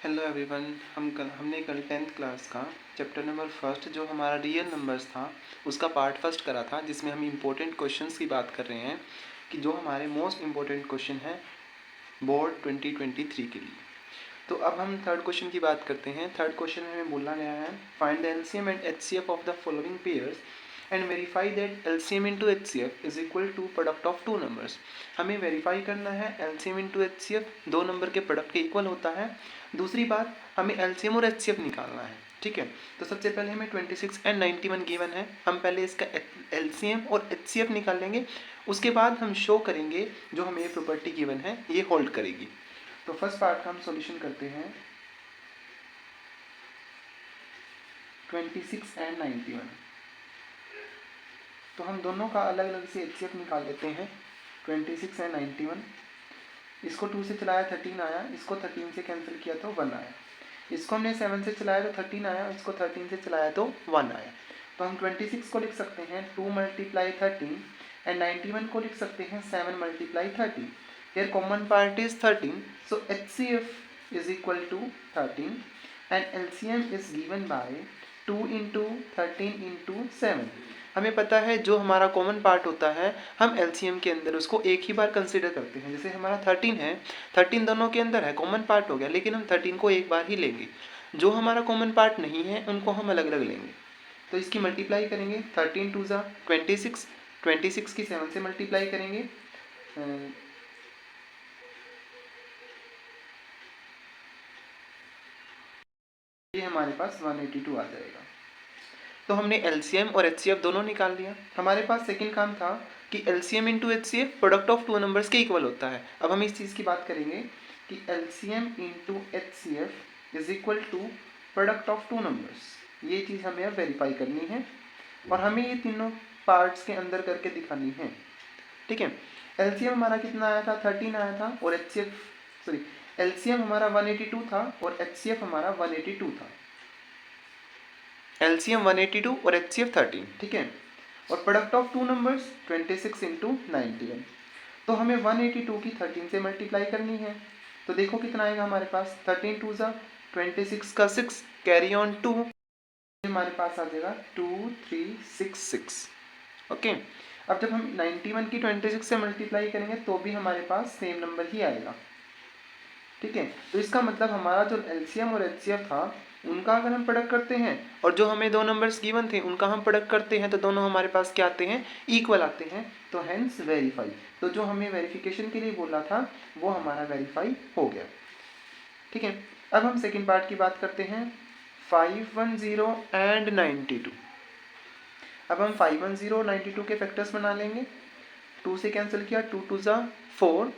Hello everyone. हमने कल 10th class का चैप्टर नंबर फर्स्ट जो हमारा रियल नंबर्स था उसका पार्ट फर्स्ट करा था, जिसमें हम इम्पोर्टेंट क्वेश्चंस की बात कर रहे हैं कि जो हमारे मोस्ट इम्पोर्टेंट क्वेश्चन है बोर्ड 2023 के लिए। तो अब हम थर्ड क्वेश्चन की बात करते हैं। थर्ड क्वेश्चन में हमें बोला गया है find the LCM and HCF of the following pairs and verify that LCM into HCF is equal to product of two numbers. हमें वेरीफाई करना है एलसीएम इंटू एचसीएफ दो नंबर के प्रोडक्ट के इक्वल होता है। दूसरी बात, हमें एलसीएम और एचसीएफ निकालना है। ठीक है, तो सबसे पहले हमें 26 एंड 91 गिवन है। हम पहले इसका एलसीएम और एचसीएफ निकाल लेंगे, उसके बाद हम शो करेंगे जो हमें ये प्रॉपर्टी गिवन है ये होल्ड करेगी। तो फर्स्ट पार्ट का हम सॉल्यूशन करते हैं 26 एंड 91। तो हम दोनों का अलग अलग से एचसीएफ निकाल लेते हैं। 26 एंड 91, इसको 2 से चलाया 13 आया, इसको 13 से कैंसिल किया तो 1 आया। इसको हमने 7 से चलाया तो 13 आया, इसको 13 से चलाया तो 1 आया। तो हम 26 को लिख सकते हैं 2 × 13 एंड 91 को लिख सकते हैं 7 × 30। Here common part is 13, so HCF is equal to 13 and LCM is given by 2 × 13 × 7। हमें पता है जो हमारा कॉमन पार्ट होता है हम LCM के अंदर उसको एक ही बार कंसिडर करते हैं। जैसे हमारा 13 है, 13 दोनों के अंदर है, कॉमन पार्ट हो गया, लेकिन हम 13 को एक बार ही लेंगे। जो हमारा कॉमन पार्ट नहीं है उनको हम अलग अलग लेंगे। तो इसकी मल्टीप्लाई करेंगे, 13 2 ज़ा 26, 26 की 7 से मल्टीप्लाई करेंगे, ये हमारे पास 182 आ जाएगा। तो हमने एलसीएम और एचसीएफ दोनों निकाल लिया। हमारे पास सेकंड काम था कि LCM into HCF product of two numbers के इक्वल होता है। अब हम इस चीज़ की बात करेंगे कि LCM into HCF is equal to product of two numbers. ये चीज़ हमें अब वेरीफाई करनी है और हमें ये तीनों पार्ट्स के अंदर करके दिखानी है। ठीक है, एलसीएम हमारा कितना आया था, 13 आया था, और एलसीएम हमारा 182 था और एचसीएफ हमारा 182 था। एलसीएम 182 और एचसीएफ 13। ठीक है, और प्रोडक्ट ऑफ टू नंबर्स 26 × 91। तो हमें 182 की 13 से मल्टीप्लाई करनी है। तो देखो कितना आएगा हमारे पास, 13 2 ज़ा 26 का 6 कैरी ऑन 2, हमारे पास आ जाएगा 2366। ओके, अब जब हम 91 की 26 से मल्टीप्लाई करेंगे तो भी हमारे पास सेम नंबर ही आएगा। ठीक है, तो इसका मतलब हमारा जो एलसीएम और एचसीएफ था उनका अगर हम प्रोडक्ट करते हैं और जो हमें दो नंबर्स गिवन थे उनका हम प्रोडक्ट करते हैं तो दोनों हमारे पास क्या आते हैं, इक्वल आते हैं। तो हेंस वेरीफाई, तो जो हमें वेरिफिकेशन के लिए बोला था वो हमारा वेरीफाई हो गया। ठीक है, अब हम सेकेंड पार्ट की बात करते हैं 510 एंड 92। अब हम 510 92 के फैक्टर्स बना लेंगे। 2 से कैंसिल किया, 2 2 ज़ा 4,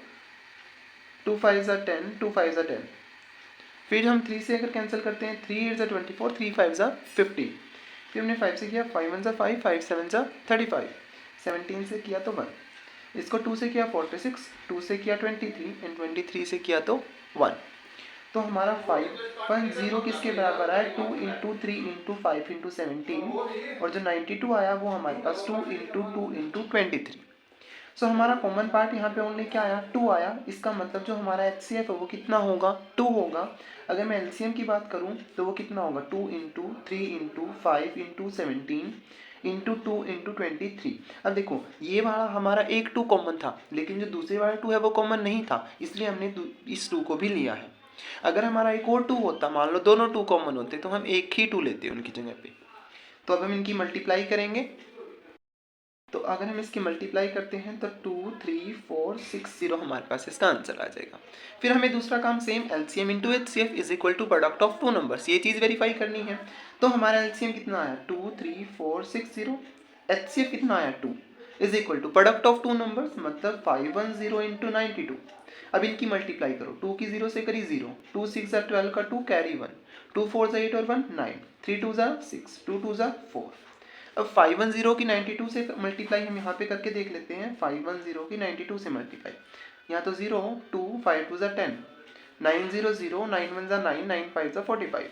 2 5 ज़ा 10, 2 5 ज़ा 10। फिर हम 3 से अगर कैंसिल करते हैं, 3 8 ज़ा 24, 3 5 ज़ा 50। फिर हमने 5 से किया, 5 1 ज़ा 5, 5 7 ज़ा 35, 17 से किया तो 1, इसको 2 से किया 46, 2 से किया 23 एंड 23 से किया तो 1। तो हमारा 510 किसके बराबर आया, 2 × 3 × 5 × 17, और जो 92 आया वो हमारे पास 2 × 2 × 23। सो हमारा कॉमन पार्ट यहाँ पे ओनली क्या आया, 2 आया। इसका मतलब जो हमारा एचसीएफ है वो कितना होगा, 2 होगा। अगर मैं एलसीएम की बात करूँ तो वो कितना होगा, 2 × 3 × 5 × 17 × 2 × 23। अब देखो ये वाला हमारा एक 2 कॉमन था, लेकिन जो दूसरे वाला 2 है वो कॉमन नहीं था, इसलिए हमने इस 2 को भी लिया है। अगर हमारा एक और 2 होता, मान लो दोनों 2 कॉमन होते, तो हम एक ही 2 लेते उनकी जगह पे। तो अब हम इनकी मल्टीप्लाई करेंगे। तो अगर हम इसकी मल्टीप्लाई करते हैं तो 2 3 4 6 0 हमारे पास इसका आंसर आ जाएगा। फिर हमें दूसरा काम same LCM into HCF is equal to product of two numbers, ये चीज़ वेरीफाई करनी है। तो हमारा एलसीएम कितना आया, 2 3 4 6 0, एचसीएफ कितना आया 2, is equal to product of two numbers मतलब 510 × 92। अब इनकी मल्टीप्लाई करो, 2 की 0 से करी 0, 2 6 ज़ा 12 का 2 कैरी 1, 2 4 ज़ा 8 और 1 9, 3 2 ज़ा 6, 2 2 ज़ा 4। अब 510 की 92 से मल्टीप्लाई हम यहाँ पे करके देख लेते हैं। 510 की 92 से मल्टीप्लाई, यहाँ तो 0 2 5 2 ज़ा 10, 9 0 0, 9 1 ज़ा 9, 9 5 ज़ा 45।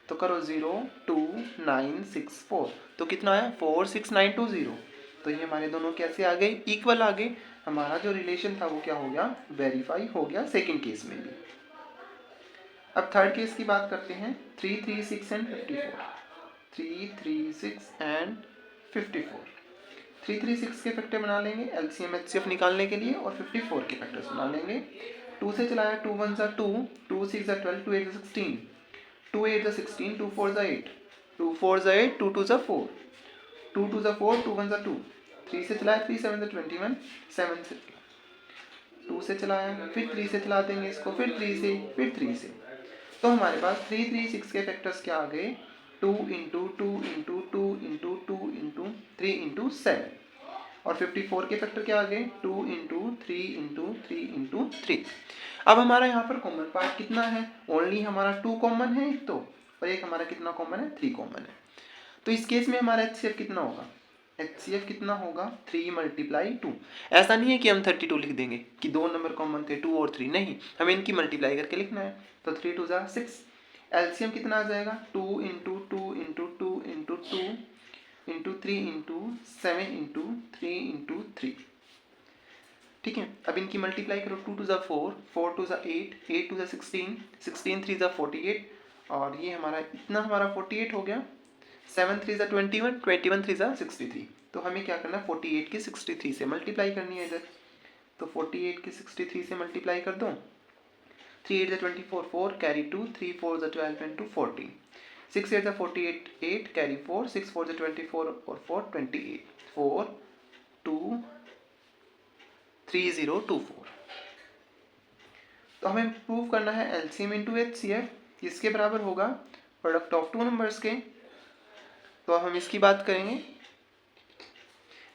तो करो 0 2 9 6 4, तो कितना आया 4 6 9 2 0। तो ये हमारे दोनों कैसे आ गए, इक्वल आ गए। हमारा जो रिलेशन था वो क्या हो गया, वेरीफाई हो गया सेकेंड केस में भी। अब थर्ड केस की बात करते हैं, 3, 3, 6 एंड 54। 3, 3, 6 एंड 54। 3, 3, 6 के फैक्टर बना लेंगे एलसीएम एचसीएफ निकालने के लिए और 54 के फैक्टर्स बना लेंगे। 2 से चलाया, 2 1 ज़ा 2, 2 6 ज़ा 12, 2 8 ज़ा 16, 2 8 ज़ा 16, 2 4 ज़ा 8, 2 4 ज़ा 8, 2 2 ज़ा 4, 2 2 ज़ा 4, 2 1 ज़ा 2, 3 से चलाया, 3 7 ज़ा 21, 7 से 2 से चलाया, फिर 3 से चला देंगे इसको, फिर 3 से, फिर 3 से। तो हमारे पास 3 3 6 के फैक्टर्स क्या आ गए, 2 into 2 into 2 into 2 into 3 into 7, और 54 के फैक्टर क्या आ गए, 2 इंटू 3 इंटू 3 इंटू 3। अब हमारा यहाँ पर कॉमन पार्ट कितना है, ओनली हमारा 2 कॉमन है एक तो, और एक हमारा कितना कॉमन है, 3 कॉमन है। तो इस केस में हमारा एचसीएफ कितना होगा, एचसीएफ कितना होगा, 3 मल्टीप्लाई 2। ऐसा नहीं है कि हम 32 लिख देंगे कि 2 नंबर कॉमन थे 2 और 3, नहीं, हमें इनकी मल्टीप्लाई करके लिखना है। तो 3 2 ज़ा 6, एलसीएम कितना आ जाएगा, 2 into 2 into 2 into 2 into 3 into 7 into 3 into 3। ठीक है, अब इनकी मल्टीप्लाई करो, 2 2 ज़ा 4, 4 2 ज़ा 8, 8 2 ज़ा 16, 16 3 ज़ा 48, और ये हमारा इतना हमारा 48 हो गया, 7 3 ज़ा 21, 21 3 ज़ा 63। तो हमें क्या करना है, 48 की 63 से मल्टीप्लाई करनी है इधर। तो 48 की 63 से मल्टीप्लाई कर दो, 3 8 ज़ा 24, 4 कैरी 2, 3 4 ज़ा 12 एंड 2 14, 6 8 ज़ा 48, 8 कैरी 4, 6 4 ज़ा 24 और 4 28, 4 2 3 0 2 4। तो हमें प्रूव करना है एलसीएम इंटू एचसीएफ, इसके बराबर होगा प्रोडक्ट ऑफ 2 नंबर्स के। तो हम इसकी बात करेंगे,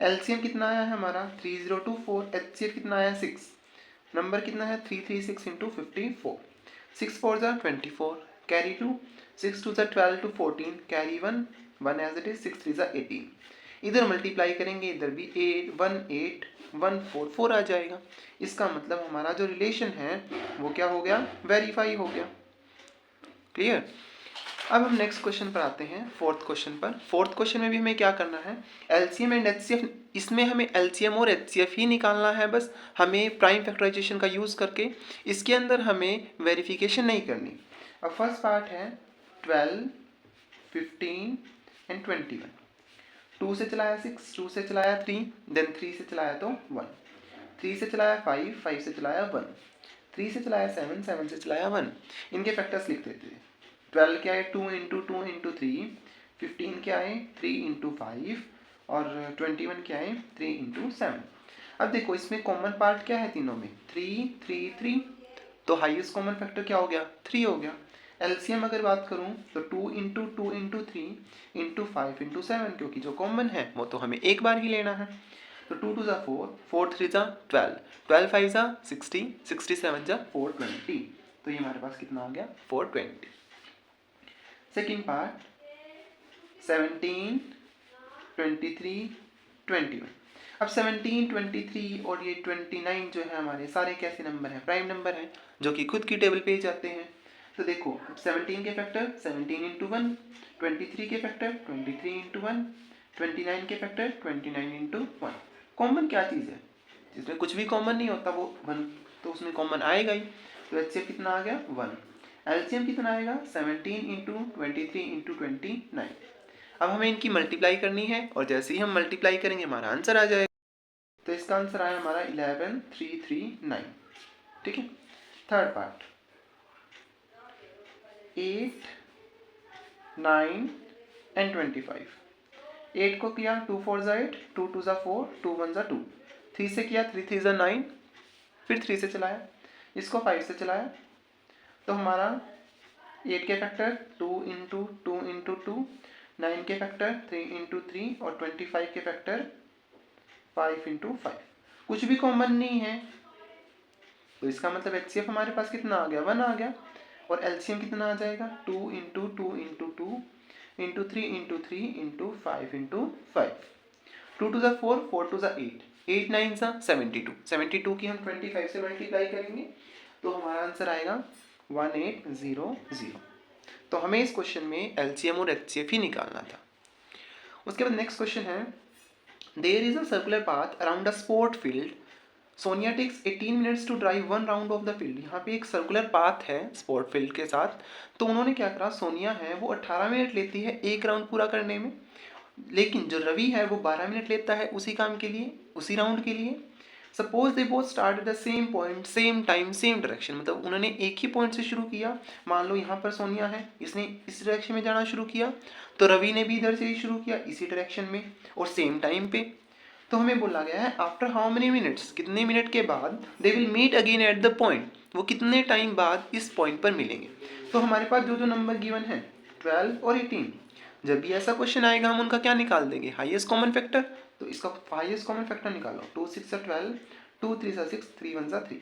एलसीएम कितना आया है हमारा 3024, एचसीएफ कितना आया 6, नंबर कितना है 336 इंटू 54, 6 4 ज़ा 24 कैरी 2, 6 2 ज़ा 12 two 14 carry 1 1 as it is, 6 3 ज़ा 18। इधर मल्टीप्लाई करेंगे, इधर भी 8 1 8 1 4 4 आ जाएगा। इसका मतलब हमारा जो रिलेशन है वो क्या हो गया, वेरीफाई हो गया। क्लियर। अब हम नेक्स्ट क्वेश्चन पर आते हैं, फोर्थ क्वेश्चन पर। फोर्थ क्वेश्चन में भी हमें क्या करना है, एलसीएम एंड एचसीएफ, इसमें हमें एलसीएम और एचसीएफ ही निकालना है बस, हमें प्राइम फैक्टराइजेशन का यूज़ करके। इसके अंदर हमें वेरिफिकेशन नहीं करनी। अब फर्स्ट पार्ट है 12 15 एंड 21। 2 से चलाया 6, 2 से चलाया 3, देन 3 से चलाया तो 1, 3 से चलाया 5, 5 से चलाया 1, 3 से चलाया 7, 7 से चलाया 1। इनके फैक्टर्स लिख देते हैं। 12 क्या है, 2 इंटू 2 इंटू 3, 15 क्या है 3 इंटू 5, और 21 क्या है 3 इंटू 7। अब देखो इसमें कॉमन पार्ट क्या है तीनों में, 3 3 3, तो हाईएस्ट कॉमन फैक्टर क्या हो गया, 3 हो गया। एलसीएम अगर बात करूं तो 2 इंटू 2 इंटू 3 इंटू 5 इंटू 7, क्योंकि जो कॉमन है वो तो हमें एक बार ही लेना है। तो 2 2 ज़ा 4, 4 3 ज़ा 12, 12 5 ज़ा 60, 67 ज़ा 420। तो ये हमारे पास कितना आ गया, 420। Second part 17 23 21। अब 17 23 और ये 29 जो है हमारे सारे कैसे नंबर हैं, प्राइम नंबर हैं, जो कि खुद की टेबल पे ही जाते हैं। तो देखो 17 के फैक्टर 17 इंटू 1, 23 के फैक्टर 23 इंटू 1, 29 के फैक्टर 29 इंटू 1। कॉमन क्या चीज़ है, जिसमें कुछ भी कॉमन नहीं होता वो 1, तो उसमें कॉमन आएगा ही। तो एचसीएफ कितना आ गया 1। एलसीएम कितना आएगा 17 इंटू 23 इंटू 29। अब हमें इनकी मल्टीप्लाई करनी है, और जैसे ही हम मल्टीप्लाई करेंगे हमारा आंसर आ जाएगा। तो इसका आंसर आया हमारा 11339। ठीक है। Third part 8 9 and 25। 8 को किया 2 4 ज़ा 8, 2 2 ज़ा 4, 2 1 ज़ा 2, 3 से किया 3 3 ज़ा 9, फिर 3 से चलाया, इसको 5 से चलाया, तो हमारा 8 के फैक्टर 2 इंटू 2 इंटू 2, 9 के फैक्टर 3 इंटू 3, और 25 के फैक्टर 5 इंटू 5। कुछ भी कॉमन नहीं है, तो इसका मतलब एचसीएफ हमारे पास कितना आ गया, 1 आ गया। और एलसीएम कितना आ जाएगा 2 into 2 into 2 into 3 into 3 into 5 into 5। 2 2 ज़ा 4, 4 2 ज़ा 8, 8 9 ज़ा 72, 72 की हम 25 से मल्टीप्लाई करेंगे तो हमारा आंसर आएगा 1800। तो हमें इस क्वेश्चन में एलसीएम और एचसीएफ ही निकालना था। उसके बाद नेक्स्ट क्वेश्चन है, there is a circular path around a sport field Sonia takes 18 minutes to drive 1 round of the field. यहाँ पे एक सर्कुलर पाथ है स्पोर्ट फील्ड के साथ, तो उन्होंने क्या करा, सोनिया है वो 18 मिनट लेती है एक राउंड पूरा करने में, लेकिन जो रवि है वो 12 मिनट लेता है उसी काम के लिए, उसी राउंड के लिए। Suppose they both start the same point, same time, same direction, मतलब उन्होंने एक ही पॉइंट से शुरू किया। मान लो यहाँ पर सोनिया है, इसने इस डायरेक्शन में जाना शुरू किया, तो रवि ने भी इधर से ही शुरू किया इसी डायरेक्शन में और सेम टाइम पे। तो हमें बोला गया है आफ्टर हाउ मेनी मिनट्स, कितने मिनट के बाद they will meet again at the point, वो कितने टाइम बाद इस पॉइंट पर मिलेंगे। तो हमारे पास जो जो नंबर गिवन है 12 और 18, जब भी ऐसा क्वेश्चन आएगा हम उनका क्या निकाल देंगे, हाईएस्ट कॉमन फैक्टर। तो इसका हाईएस्ट कॉमन फैक्टर निकालो, 2 6 12, 2 3 6, 3 1 3,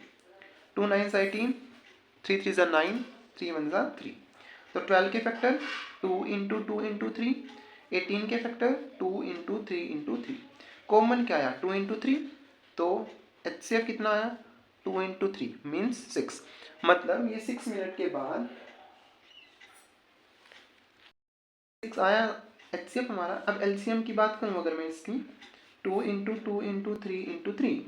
2 9 18, 3 3 9, 3 1 3। तो 12 के फैक्टर 2 इंटू 2 इंटू 3, 18 के फैक्टर 2 इंटू 3 इंटू 3। कॉमन क्या आया 2 इंटू 3, तो HCF कितना आया 2 इंटू 3 मीन्स 6, मतलब ये 6 मिनट के बाद 6 आया HCF हमारा। अब LCM की बात करूँ अगर मैं इसकी, 2 इंटू 2 इंटू 3 इंटू 3,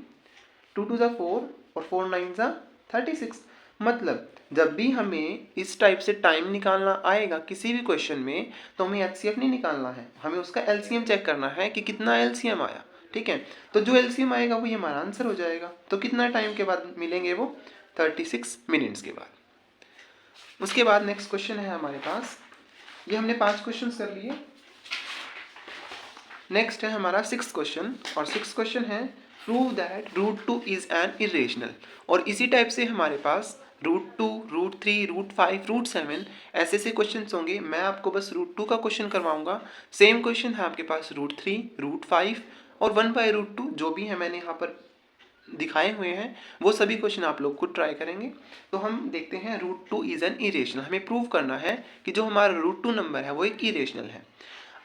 2 2 ज़ा 4 और 4 9 ज़ा 36। मतलब जब भी हमें इस टाइप से टाइम निकालना आएगा किसी भी क्वेश्चन में, तो हमें HCF नहीं निकालना है, हमें उसका LCM चेक करना है कि कितना LCM आया। ठीक है, तो जो LCM आएगा वो ये हमारा आंसर हो जाएगा। तो कितना टाइम के बाद मिलेंगे वो, 36 मिनट्स के बाद। उसके बाद नेक्स्ट क्वेश्चन है हमारे पास, ये हमने 5 क्वेश्चन कर लिए। नेक्स्ट है हमारा 6th क्वेश्चन, और 6th क्वेश्चन है prove that √2 is an irrational. और इसी टाइप से हमारे पास √2, √3, √5, √7 ऐसे से क्वेश्चन होंगे। मैं आपको बस √2 का क्वेश्चन करवाऊंगा। सेम क्वेश्चन है आपके पास √3, √5 और 1/√2 जो भी है मैंने यहाँ पर दिखाए हुए हैं, वो सभी क्वेश्चन आप लोग खुद ट्राई करेंगे। तो हम देखते हैं √2 इज एन इरेशनल। हमें प्रूव करना है कि जो हमारा √2 नंबर है वो एक इरेशनल है।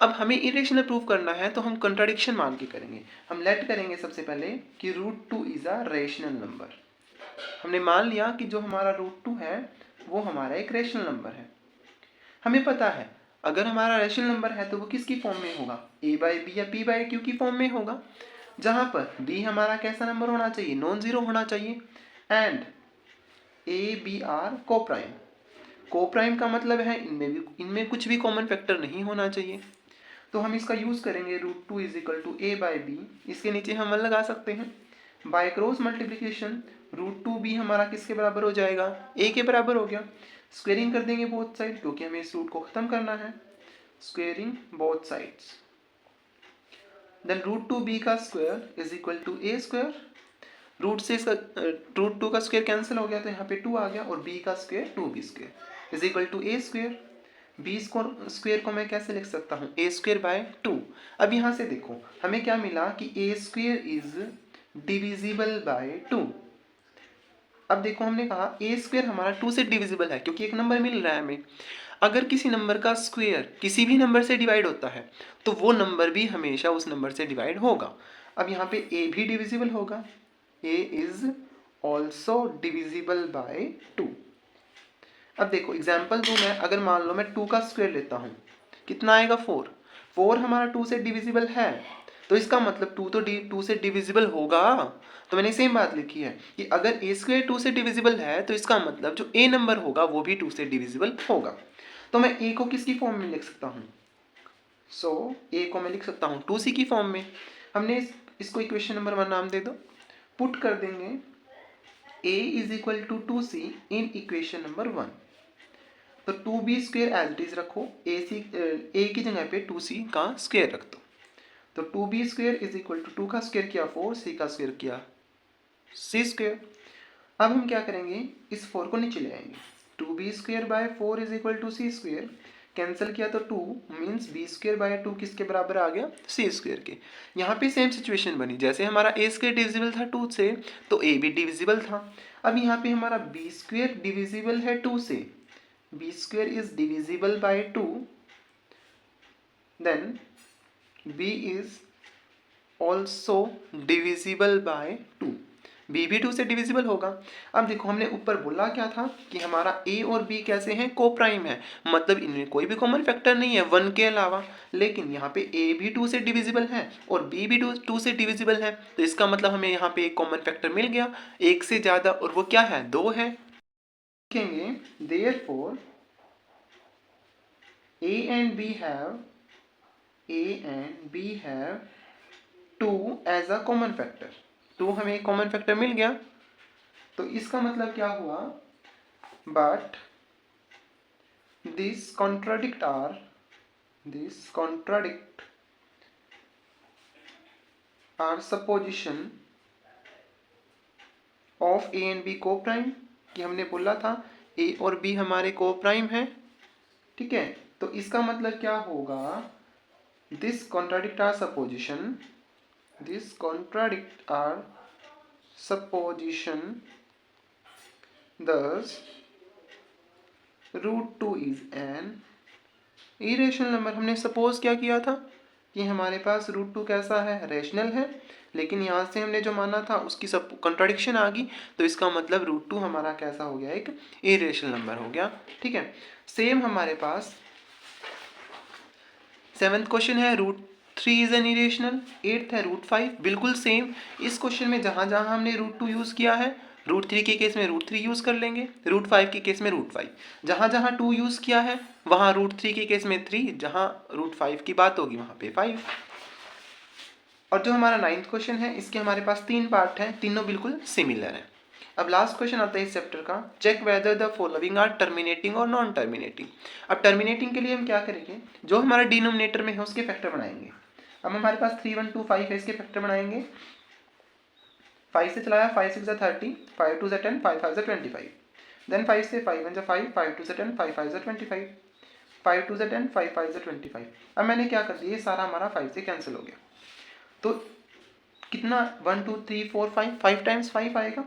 अब हमें इरेशनल प्रूव करना है तो हम कंट्राडिक्शन मान के करेंगे। हम लेट करेंगे सबसे पहले कि √2 इज अ रेशनल नंबर। हमने मान लिया कि जो हमारा √2 है वो हमारा एक रेशनल नंबर है। हमें पता है अगर हमारा रेशनल नंबर है तो वो किसकी फॉर्म में होगा, a/b या p/q की फॉर्म में होगा, जहां पर b हमारा कैसा नंबर होना चाहिए, नॉन जीरो होना चाहिए, and a b are coprime. Coprime का मतलब है इनमें कुछ भी कॉमन फैक्टर नहीं होना चाहिए। तो हम इसका यूज करेंगे √2 इज इक्वल टू a/b, इसके नीचे हम 1 लगा सकते हैं। बाय क्रॉस मल्टीप्लीकेशन √2b हमारा किसके बराबर हो जाएगा, a के बराबर हो गया। स्क्वेयरिंग कर देंगे बोथ साइड क्योंकि हमें इस रूट को खत्म करना है। Squaring both sides, then √2b का square is equal to a square. Root से इसका √2 का स्क्वायर कैंसिल हो गया तो यहाँ पे 2 आ गया, और b का square 2b square is equal to a square. b square को मैं कैसे लिख सकता हूँ, a स्क्वायर बाय 2। अब यहाँ से देखो हमें क्या मिला कि a square is divisible by 2। अब देखो हमने कहा a स्क्वायर हमारा 2 से डिविजिबल है क्योंकि एक नंबर मिल रहा है हमें। अगर किसी नंबर का स्क्वायर किसी भी नंबर से डिवाइड होता है तो वो नंबर भी हमेशा उस नंबर से डिवाइड होगा। अब यहाँ पे a भी डिविजिबल होगा, a is also divisible by 2। अब देखो एग्जाम्पल दूं मैं, अगर मान लो मैं 2 का स्क्वायर लेता हूँ कितना आएगा 4। 4 हमारा 2 से डिविजिबल है, तो इसका मतलब 2 तो 2 से डिविजिबल होगा। तो मैंने सेम बात लिखी है कि अगर a स्क्वायर 2 से डिविजिबल है तो इसका मतलब जो a नंबर होगा वो भी 2 से डिविजिबल होगा। तो मैं a को किसकी फॉर्म में लिख सकता हूँ, सो a को मैं लिख सकता हूँ 2c की फॉर्म में। हमने इसको इक्वेशन नंबर 1 नाम दे दो, पुट कर देंगे a is equal to 2c in equation number 1। तो 2b square as it is रखो, a की जगह पे 2c का स्क्वायर रख दो। तो 2b square is equal to 2 का स्क्वायर किया 4, c का स्क्वायर किया c स्क्वायर। अब हम क्या करेंगे, इस 4 को नीचे ले आएंगे। 2b square by 4 is equal to c square, cancel किया तो 2 मीन्स b स्क्वायर बाय 2 किसके बराबर आ गया, c स्क्वायर के। यहाँ पे सेम सिचुएशन बनी, जैसे हमारा a स्क्वायर डिविजिबल था 2 से तो a भी डिविजिबल था। अब यहाँ पे हमारा b स्क्वायर डिविजिबल है 2 से, b square is divisible by 2, then b is also divisible by 2। b भी 2 से डिविजिबल होगा। अब देखो हमने ऊपर बोला क्या था कि हमारा a और b कैसे हैं, को प्राइम है, मतलब इनमें कोई भी कॉमन फैक्टर नहीं है 1 के अलावा। लेकिन यहाँ पे a भी 2 से डिविजिबल है और b भी 2 से डिविजिबल है, तो इसका मतलब हमें यहाँ पे एक कॉमन फैक्टर मिल गया एक से ज़्यादा, और वो क्या है, 2 है। लिखेंगे therefore a and b have 2 as a common factor। 2 हमें एक कॉमन फैक्टर मिल गया, तो इसका मतलब क्या हुआ, but this contradict our supposition of a and b को प्राइम, कि हमने बोला था a और b हमारे को प्राइम है, ठीक है। तो इसका मतलब क्या होगा, this contradict our supposition thus √2 is an irrational number। हमने सपोज क्या किया था कि हमारे पास √2 कैसा है, रेशनल है, लेकिन यहाँ से हमने जो माना था उसकी सब कॉन्ट्राडिक्शन आ गई, तो इसका मतलब √2 हमारा कैसा हो गया, एक इरेशनल नंबर हो गया, ठीक है। सेम हमारे पास 7th क्वेश्चन है √3 इज एन इरेशनल, 8th है √5, बिल्कुल सेम। इस क्वेश्चन में जहाँ जहाँ हमने √2 यूज़ किया है, √3 के केस में √3 यूज़ कर लेंगे, √5 के केस में √5, जहाँ जहाँ 2 यूज़ किया है वहाँ √3 के केस में 3, जहाँ √5 की बात होगी वहाँ पे 5। और जो हमारा 9th क्वेश्चन है, इसके हमारे पास 3 पार्ट हैं, तीनों बिल्कुल सिमिलर हैं। अब लास्ट क्वेश्चन आता है इस चैप्टर का, check whether the following are terminating or non terminating. अब टर्मिनेटिंग के लिए हम क्या करेंगे, जो हमारा डिनोमिनेटर में है उसके फैक्टर बनाएंगे। अब हमारे पास 3 1 2 5 है, इसके फैक्टर बनाएंगे। 5 से चलाया, 5 6 30, 5 2 10, 5 5 25। देन 5 से 5 1 5, 5 2 10, 5 5 25, 5 2 10, 5 5 25। अब मैंने क्या कर दिया, ये सारा हमारा 5 से कैंसिल हो गया, तो कितना 1 2 3 4 5, 5 टाइम्स 5 आएगा,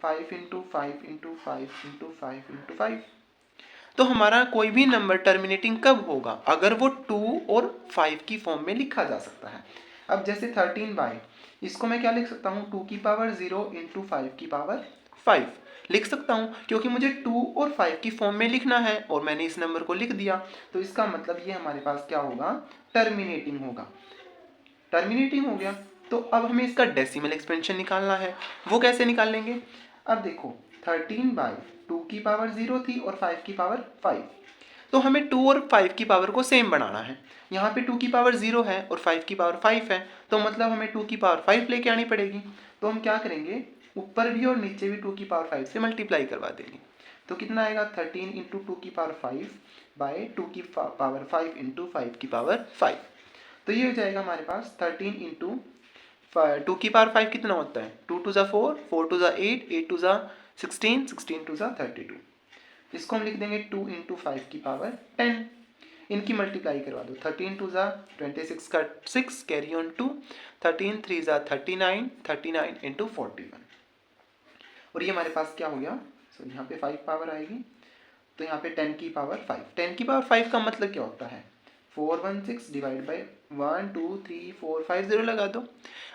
5 इंटू 5 इंटू 5 इंटू 5 इंटू 5। तो हमारा कोई भी नंबर टर्मिनेटिंग कब होगा, अगर वो 2 और 5 की फॉर्म में लिखा जा सकता है। अब जैसे 13 बाई, इसको मैं क्या लिख सकता हूँ, 2 की पावर 0 इंटू 5 की पावर 5 लिख सकता हूँ, क्योंकि मुझे 2 और 5 की फॉर्म में लिखना है और मैंने इस नंबर को लिख दिया, तो इसका मतलब ये हमारे पास क्या होगा, टर्मिनेटिंग होगा। टर्मिनेटिंग हो गया, तो अब हमें इसका डेसिमल एक्सपेंशन निकालना है, वो कैसे निकाल लेंगे। अब देखो 13 बाई 2 की पावर 0 थी और 5 की पावर 5, तो हमें 2 और 5 की पावर को सेम बनाना है। यहाँ पे 2 की पावर 0 है और 5 की पावर 5 है, तो मतलब हमें 2 की पावर 5 लेके आनी पड़ेगी। तो हम क्या करेंगे, ऊपर भी और नीचे भी 2 की पावर 5 से मल्टीप्लाई करवा देंगे, तो कितना आएगा 13 इंटू 2 की पावर 5 बाई 2 की पावर 5 इंटू 5 की पावर 5। तो ये हो जाएगा हमारे पास 13 इंटू 2 की पावर 5 कितना होता है, 2 टू ज़ा 4, 4 टू ज़ा 8, 8 टू ज़ा 16, 16 टू ज़ा 32। इसको हम लिख देंगे 2 इंटू 5 की पावर 10। इनकी मल्टीप्लाई करवा दो, 13 टू ज़ा 26 का 6 कैरी ऑन 2, 13 3 ज़ा 39, 39 इंटू 41। और ये हमारे पास क्या हो गया, सो यहाँ पे 5 पावर आएगी, तो यहाँ पे 10 की पावर 5। 10 की पावर 5 का मतलब क्या होता है, 416 डिवाइड बाई 1 2 3 4 5 0 लगा दो।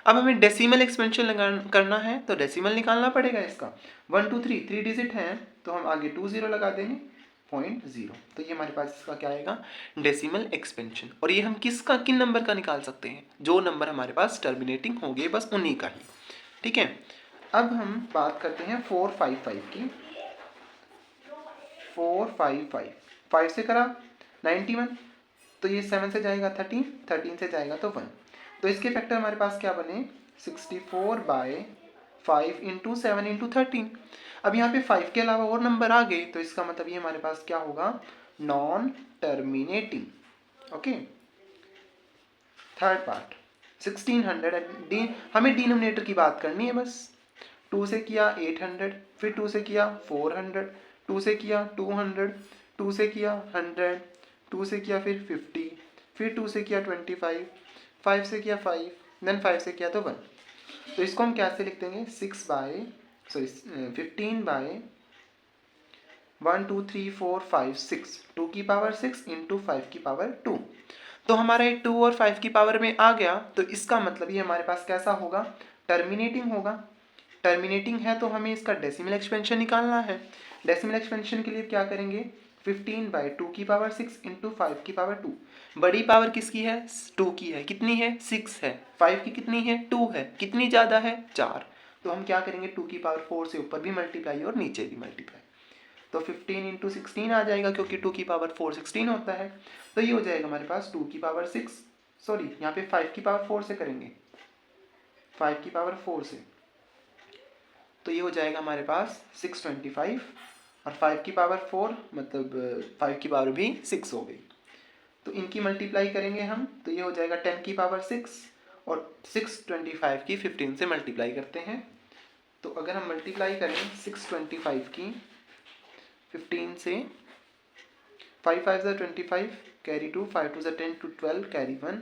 अब हमें डेसिमल एक्सपेंशन करना है, तो डेसिमल निकालना पड़ेगा इसका। 1 2 3 3 डिजिट हैं, तो हम आगे 2 0 लगा देंगे, 0.0। तो ये हमारे पास इसका क्या आएगा, डेसिमल एक्सपेंशन। और ये हम किन नंबर का निकाल सकते हैं, जो नंबर हमारे पास टर्मिनेटिंग होंगे बस उन्हीं का ही, ठीक है। अब हम बात करते हैं 455 की। 455 5 से करा 91, तो ये 7 से जाएगा 13, 13 से जाएगा तो 1, तो इसके फैक्टर हमारे पास क्या बने, 64 बाय 5 इंटू 7 इंटू 13। अब यहाँ पे 5 के अलावा और नंबर आ गए, तो इसका मतलब ये हमारे पास क्या होगा, non terminating. Okay, third part 1600, हमें डिनोमिनेटर की बात करनी है बस। 2 से किया 800, फिर 2 से किया 400, 2 से किया 200, 2 से किया 100, 2 से किया फिर 50, फिर 2 से किया 25, 5 से किया 5, देन 5 से किया तो 1। तो इसको हम कैसे लिख देंगे, 15 बाय 1 2 3 4 5 6, 2 की पावर 6 इंटू 5 की पावर 2। तो हमारा ये 2 और 5 की पावर में आ गया, तो इसका मतलब ये हमारे पास कैसा होगा, टर्मिनेटिंग होगा। टर्मिनेटिंग है तो हमें इसका डेसिमल एक्सपेंशन निकालना है। डेसिमल एक्सपेंशन के लिए क्या करेंगे, 15/2 की पावर 6 इंटू 5 की पावर 2। बड़ी पावर किसकी है, 2 की है, कितनी है, 6 है। 5 की कितनी है, 2 है, कितनी ज़्यादा है, 4। तो हम क्या करेंगे, 2 की पावर 4 से ऊपर भी मल्टीप्लाई और नीचे भी मल्टीप्लाई। तो 15 इंटू 16 आ जाएगा, क्योंकि 2 की पावर 4 16 होता है। तो ये हो जाएगा हमारे पास 2 की पावर 6, सॉरी यहाँ पे 5 की पावर 4 से करेंगे, 5 की पावर 4 से, तो ये हो जाएगा हमारे पास 625, और 5 की पावर 4 मतलब 5 की पावर भी 6 हो गई। तो इनकी मल्टीप्लाई करेंगे हम, तो ये हो जाएगा 10 की पावर 6, और 625 की 15 से मल्टीप्लाई करते हैं। तो अगर हम मल्टीप्लाई करें 625 की 15 से, 5 5 ज़ा 25, कैरी 2, 5 2 ज़ा 10 2 12, कैरी 1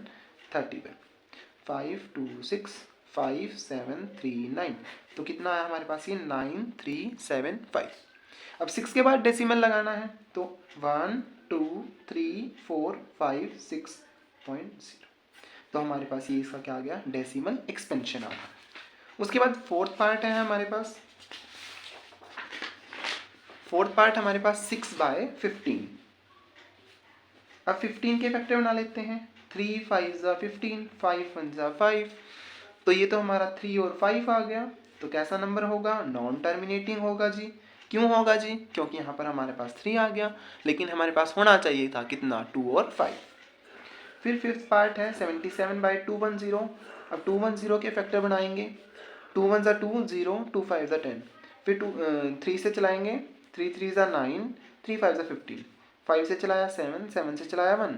31, 5 2 6 5 7 3 9। तो कितना आया हमारे पास, ये 9375। अब 6 के बाद डेसिमल लगाना है, तो 1 2 3 4 5 6.0। तो हमारे पास ये इसका क्या आ गया, डेसिमल एक्सपेंशन आ गया। उसके बाद फोर्थ पार्ट है हमारे पास, फोर्थ पार्ट हमारे पास 6/15। अब 15 के फैक्टर बना लेते हैं, 3 5 ज़ा 15, 5 1 ज़ा 5। तो ये तो हमारा 3 और 5 आ गया। तो कैसा नंबर होगा, नॉन टर्मिनेटिंग होगा जी। क्यों होगा जी, क्योंकि यहाँ पर हमारे पास 3 आ गया, लेकिन हमारे पास होना चाहिए था कितना, 2 और 5। फिर फिफ्थ पार्ट है 77/210। अब 210 के फैक्टर बनाएंगे, 2 1 ज़ा 2 0, 2 5 ज़ा 10। फिर 3 से चलाएंगे, 3 3 ज़ा 9, 3 5 ज़ा 15। 5 से चलाया 7, 7 से चलाया 1।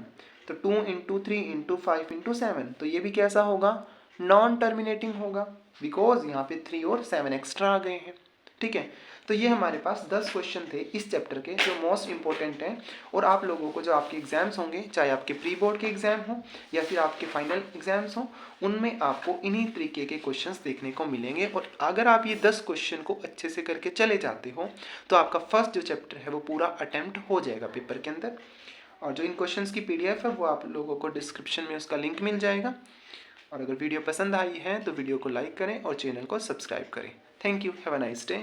तो 2 इंटू 3 इंटू 5 इंटू 7। तो ये भी कैसा होगा, नॉन टर्मिनेटिंग होगा, बिकॉज यहाँ पे 3 और 7 एक्स्ट्रा आ गए हैं। ठीक है, तो ये हमारे पास 10 क्वेश्चन थे इस चैप्टर के, जो मोस्ट इंपॉर्टेंट हैं। और आप लोगों को जो आपके एग्जाम्स होंगे, चाहे आपके प्री बोर्ड के एग्जाम हो या फिर आपके फाइनल एग्जाम्स हो, उनमें आपको इन्हीं तरीके के क्वेश्चंस देखने को मिलेंगे। और अगर आप ये 10 क्वेश्चन को अच्छे से करके चले जाते हो, तो आपका फर्स्ट जो चैप्टर है वो पूरा अटेम्प्ट हो जाएगा पेपर के अंदर। और जो इन क्वेश्चंस की PDF है वो आप लोगों को डिस्क्रिप्शन में उसका लिंक मिल जाएगा। और अगर वीडियो पसंद आई है तो वीडियो को लाइक करें और चैनल को सब्सक्राइब करें। Thank you, have a nice day.